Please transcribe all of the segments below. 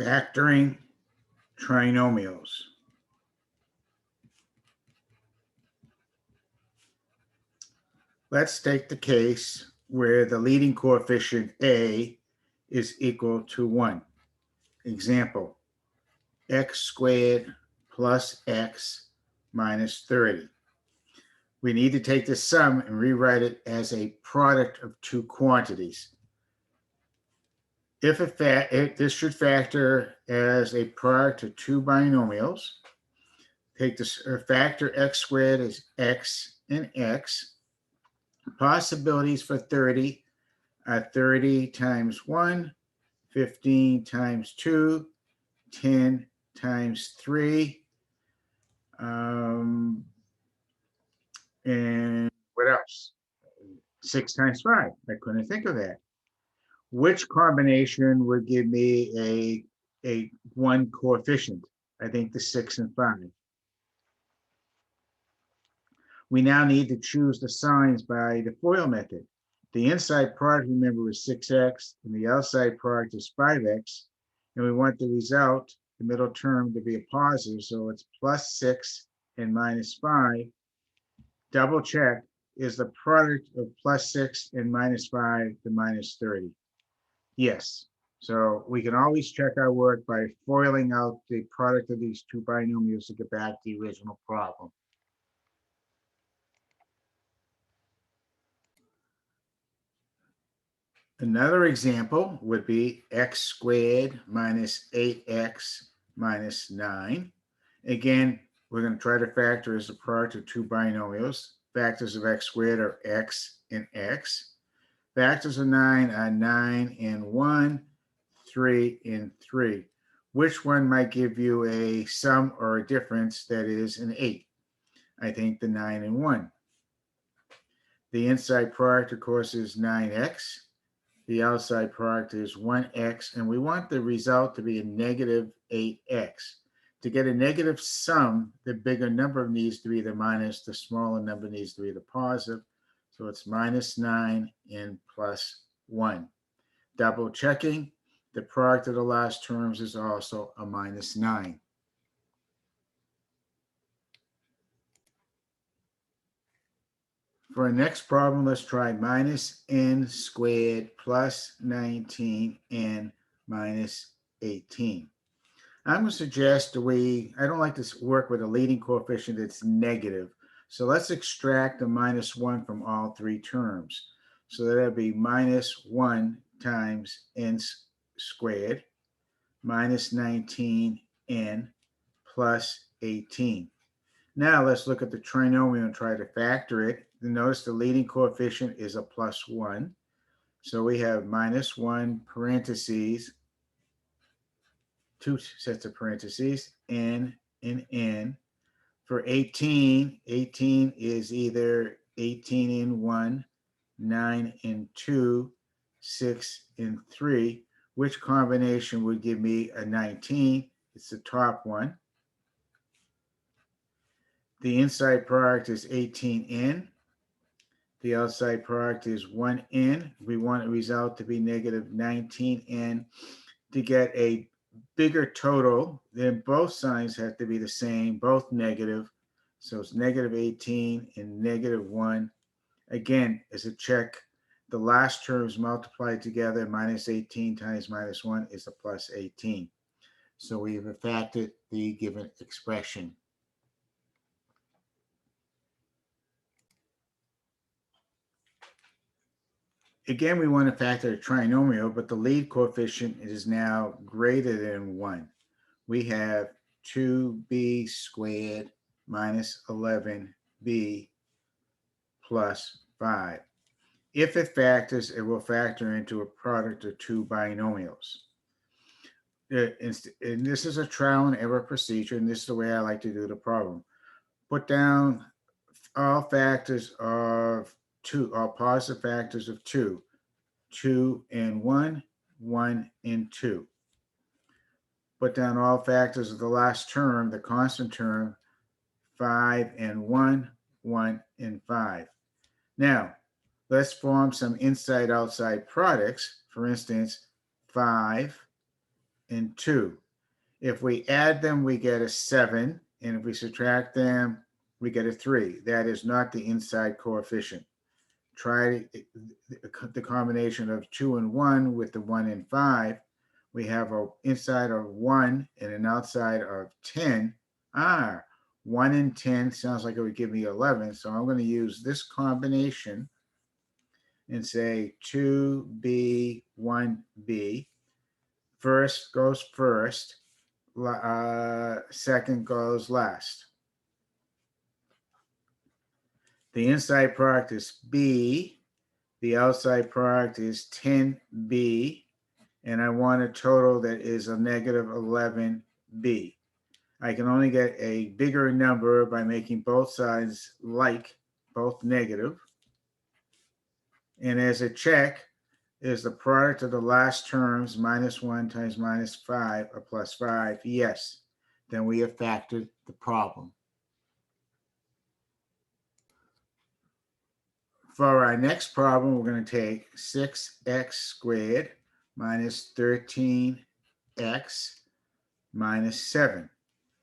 Factoring trinomials. Let's take the case where the leading coefficient A is equal to 1. Example, x squared plus x minus 30. We need to take the sum and rewrite it as a product of two quantities. If this should factor as a product of two binomials. Take the factor x squared as x and x. Possibilities for 30 are 30 times 1, 15 times 2, 10 times 3, and what else? 6 times 5. I couldn't think of that. Which combination would give me a 1 coefficient? I think the 6 and 5. We now need to choose the signs by the FOIL method. The inside product, remember, is 6x, and the outside product is 5x. And we want the result, the middle term, to be a positive, so it's plus 6 and minus 5. Double check, is the product of plus 6 and minus 5 the minus 30? Yes. So we can always check our work by FOILing out the product of these two binomials to get back to the original problem. Another example would be x squared minus 8x minus 9. Again, we're going to try to factor as a product of two binomials. Factors of x squared are x and x. Factors of 9 are 9 and 1, 3 and 3. Which one might give you a sum or a difference that is an 8? I think the 9 and 1. The inside product, of course, is 9x. The outside product is 1x, and we want the result to be a negative 8x. To get a negative sum, the bigger number needs to be the minus, the smaller number needs to be the positive. So it's minus 9 and plus 1. Double checking, the product of the last terms is also a minus 9. For our next problem, let's try minus n squared plus 19n minus 18. I'm going to suggest I don't like to work with a leading coefficient that's negative. So let's extract the minus 1 from all three terms. So that'll be minus 1 times n squared minus 19n plus 18. Now let's look at the trinomial and try to factor it. Notice the leading coefficient is a plus 1. So we have minus 1 parentheses, two sets of parentheses, n and n. For 18, 18 is either 18 and 1, 9 and 2, 6 and 3. Which combination would give me a 19? It's the top one. The inside product is 18n. The outside product is 1n. We want the result to be negative 19n. To get a bigger total, then both signs have to be the same, both negative. So it's negative 18 and negative 1. Again, as a check, the last terms multiplied together, minus 18 times minus 1 is a plus 18. So we have factored the given expression. Again, we want to factor a trinomial, but the lead coefficient is now greater than 1. We have 2b squared minus 11b plus 5. If it factors, it will factor into a product of two binomials. And this is a trial and error procedure, and this is the way I like to do the problem. Put down all factors of 2, all positive factors of 2. 2 and 1, 1 and 2. Put down all factors of the last term, the constant term, 5 and 1, 1 and 5. Now, let's form some inside-outside products. For instance, 5 and 2. If we add them, we get a 7. And if we subtract them, we get a 3. That is not the inside coefficient. Try the combination of 2 and 1 with the 1 and 5. We have an inside of 1 and an outside of 10. 1 and 10 sounds like it would give me 11. So I'm going to use this combination and say 2B, 1B. First goes first, second goes last. The inside product is B, the outside product is 10B, and I want a total that is a negative 11B. I can only get a bigger number by making both sides like, both negative. And as a check, is the product of the last terms minus 1 times minus 5 or plus 5? Yes. Then we have factored the problem. For our next problem, we're going to take 6x squared minus 13x minus 7.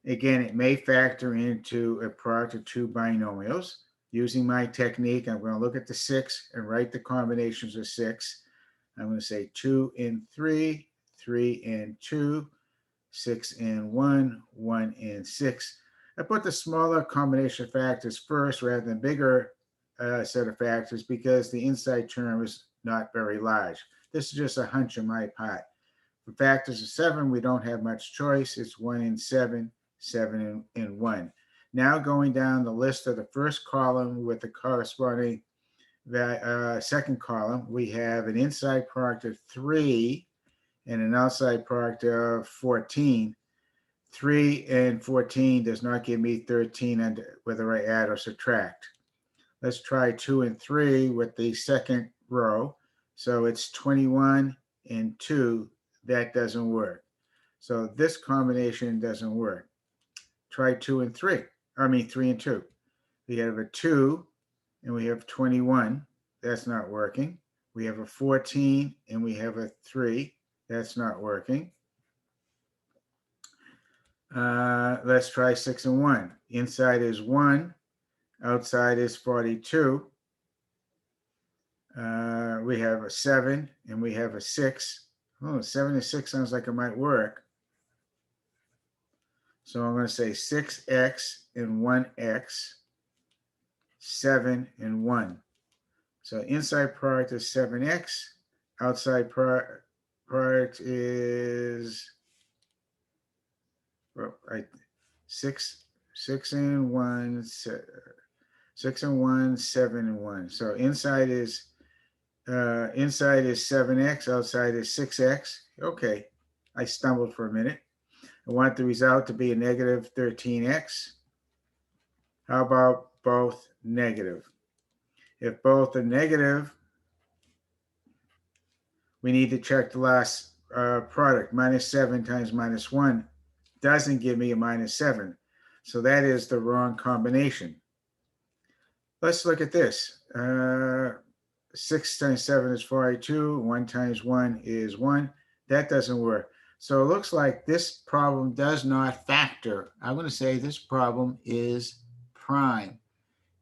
Again, it may factor into a product of two binomials. Using my technique, I'm going to look at the 6 and write the combinations of 6. I'm going to say 2 and 3, 3 and 2, 6 and 1, 1 and 6. I put the smaller combination of factors first rather than bigger set of factors because the inside term is not very large. This is just a hunch on my part. For factors of 7, we don't have much choice. It's 1 and 7, 7 and 1. Now going down the list of the first column with the corresponding second column, we have an inside product of 3 and an outside product of 14. 3 and 14 does not give me 13 whether I add or subtract. Let's try 2 and 3 with the second row. So it's 21 and 2. That doesn't work. So this combination doesn't work. Try 2 and 3. 3 and 2. We have a 2 and we have 21. That's not working. We have a 14 and we have a 3. That's not working. Let's try 6 and 1. Inside is 1. Outside is 42. We have a 7 and we have a 6. Oh, 7 and 6 sounds like it might work. So I'm going to say 6x and 1x, 7 and 1. So inside product is 7x. Outside product is 6 and 1, 6 and 1, 7 and 1. So inside is 7x, outside is 6x. Okay, I stumbled for a minute. I want the result to be a negative 13x. How about both negative? If both are negative, we need to check the last product. Minus 7 times minus 1 doesn't give me a minus 7. So that is the wrong combination. Let's look at this. 6 times 7 is 42. 1 times 1 is 1. That doesn't work. So it looks like this problem does not factor. I'm going to say this problem is prime.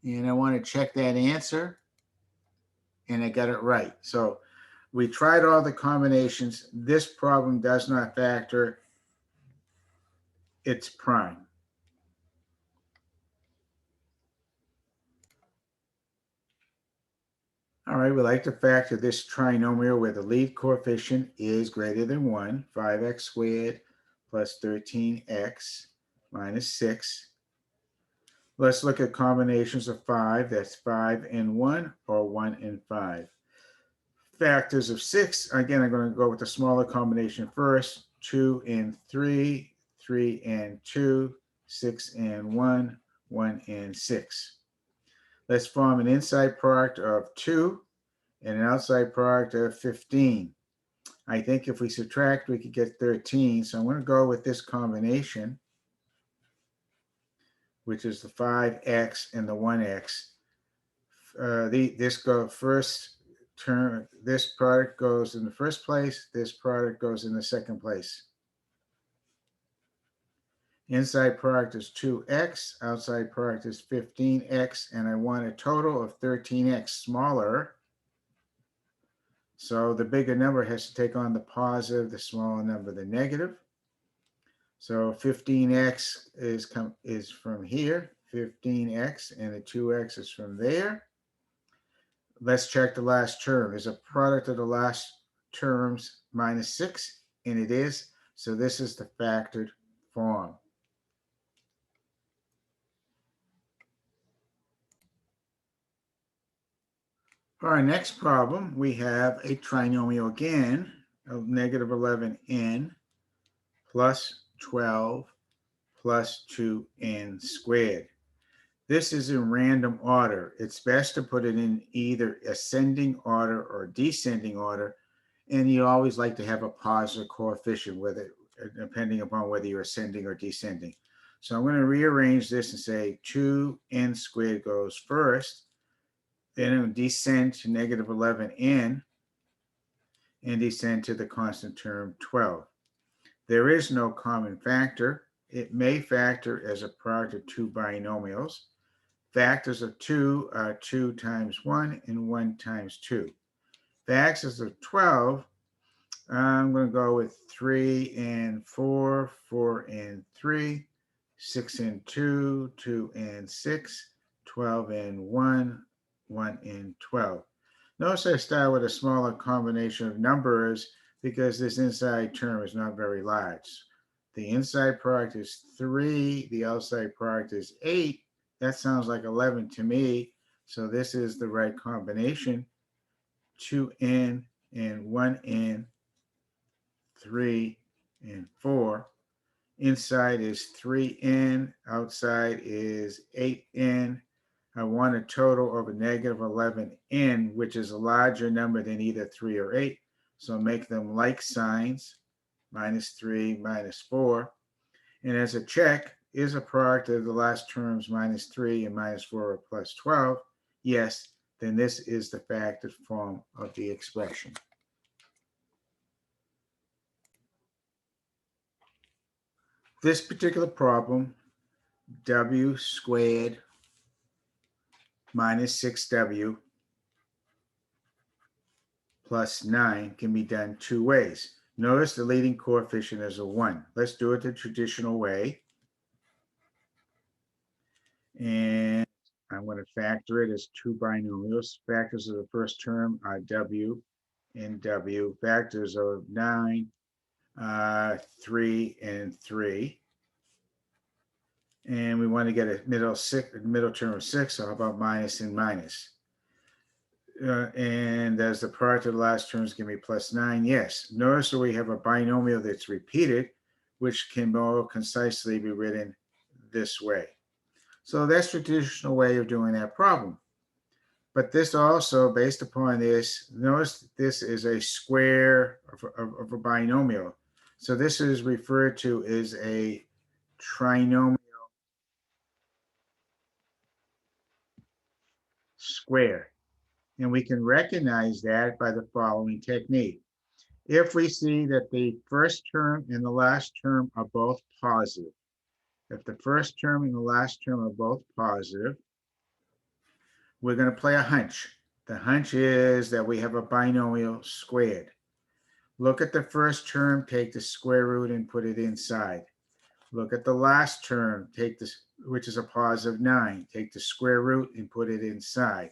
And I want to check that answer. And I got it right. So we tried all the combinations. This problem does not factor. It's prime. All right, we like to factor this trinomial where the lead coefficient is greater than 1, 5x squared plus 13x minus 6. Let's look at combinations of 5. That's 5 and 1 or 1 and 5. Factors of 6, again, I'm going to go with the smaller combination first. 2 and 3, 3 and 2, 6 and 1, 1 and 6. Let's form an inside product of 2 and an outside product of 15. I think if we subtract, we could get 13. So I'm going to go with this combination, which is the 5x and the 1x. This product goes in the first place. This product goes in the second place. Inside product is 2x, outside product is 15x, and I want a total of 13x smaller. So the bigger number has to take on the positive, the smaller number the negative. So 15x is from here, 15x, and the 2x is from there. Let's check the last term. Is a product of the last terms minus 6? And it is. So this is the factored form. For our next problem, we have a trinomial again of negative 11n plus 12 plus 2n squared. This is in random order. It's best to put it in either ascending order or descending order, and you always like to have a positive coefficient with it, depending upon whether you're ascending or descending. So I'm going to rearrange this and say 2n squared goes first, then it will descend to negative 11n and descend to the constant term 12. There is no common factor. It may factor as a product of two binomials. Factors of 2 are 2 times 1 and 1 times 2. Factors of 12, I'm going to go with 3 and 4, 4 and 3, 6 and 2, 2 and 6, 12 and 1, 1 and 12. Notice I start with a smaller combination of numbers because this inside term is not very large. The inside product is 3, the outside product is 8. That sounds like 11 to me. So this is the right combination. 2n and 1n, 3 and 4. Inside is 3n, outside is 8n. I want a total of a negative 11n, which is a larger number than either 3 or 8. So make them like signs, minus 3, minus 4. And as a check, is a product of the last terms minus 3 and minus 4 or plus 12? Yes, then this is the factored form of the expression. This particular problem, w squared minus 6w plus 9 can be done two ways. Notice the leading coefficient is a 1. Let's do it the traditional way. And I'm going to factor it as two binomials. Factors of the first term are w and w. Factors of 9, 3 and 3. And we want to get a middle term of 6, so how about minus and minus? And as the product of the last terms give me plus 9, yes. Notice that we have a binomial that's repeated, which can more concisely be written this way. So that's the traditional way of doing that problem. But this also, based upon this, notice this is a square of a binomial. So this is referred to as a trinomial square. And we can recognize that by the following technique. If we see that the first term and the last term are both positive, if the first term and the last term are both positive, we're going to play a hunch. The hunch is that we have a binomial squared. Look at the first term, take the square root and put it inside. Look at the last term, take this, which is a positive 9. Take the square root and put it inside.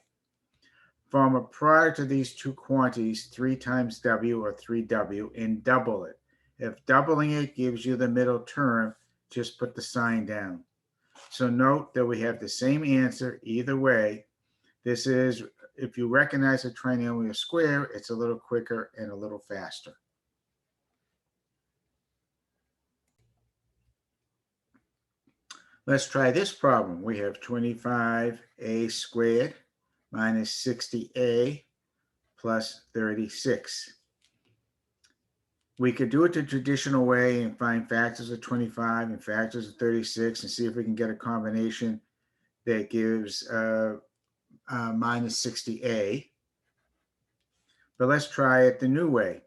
Form a product of these two quantities, 3 times w or 3w, and double it. If doubling it gives you the middle term, just put the sign down. So note that we have the same answer either way. This is, if you recognize a trinomial square, it's a little quicker and a little faster. Let's try this problem. We have 25a squared minus 60a plus 36. We could do it the traditional way and find factors of 25 and factors of 36 and see if we can get a combination that gives minus 60a. But let's try it the new way.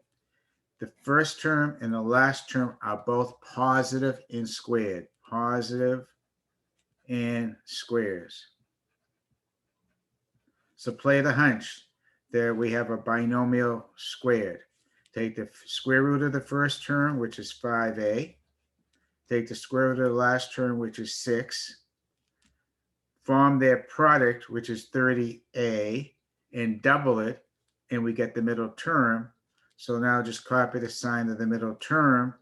The first term and the last term are both positive and squared. positive, and squares. So play the hunch. There we have a binomial squared. Take the square root of the first term, which is 5a. Take the square root of the last term, which is 6. Form their product, which is 30a, and double it, and we get the middle term. So now just copy the sign of the middle term,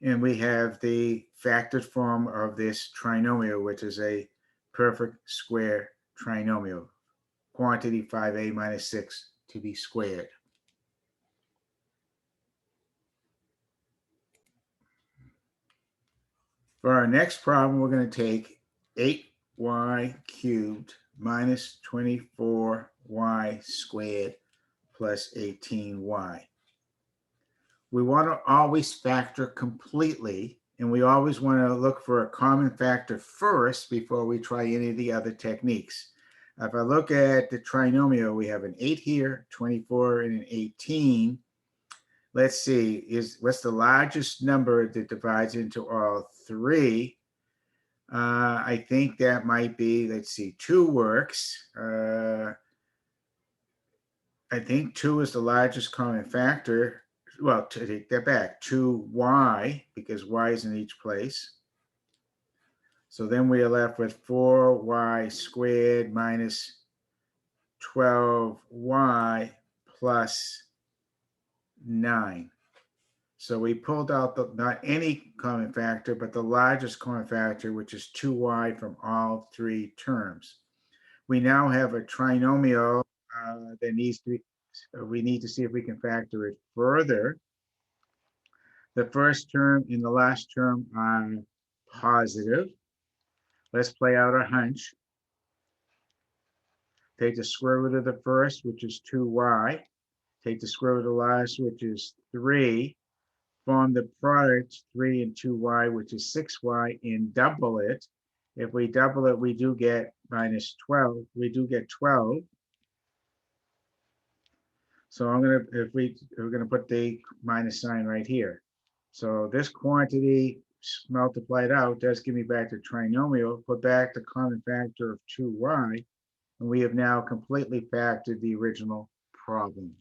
and we have the factored form of this trinomial, which is a perfect square trinomial. Quantity 5a minus 6 to be squared. For our next problem, we're going to take 8y cubed minus 24y squared plus 18y. We want to always factor completely, and we always want to look for a common factor first before we try any of the other techniques. If I look at the trinomial, we have an 8 here, 24, and an 18. Let's see, what's the largest number that divides into all three? I think that might be, let's see, 2 works. I think 2 is the largest common factor. Well, to take that back, 2y, because y is in each place. So then we are left with 4y squared minus 12y plus 9. So we pulled out not any common factor, but the largest common factor, which is 2y from all 3 terms. We now have a trinomial that needs to be, we need to see if we can factor it further. The first term and the last term are positive. Let's play out a hunch. Take the square root of the first, which is 2y. Take the square root of the last, which is 3. Form the product 3 and 2y, which is 6y, and double it. If we double it, we do get minus 12. We do get 12. So we're gonna put the minus sign right here. So this quantity multiplied out does give me back the trinomial. Put back the common factor of 2y, and we have now completely factored the original problem.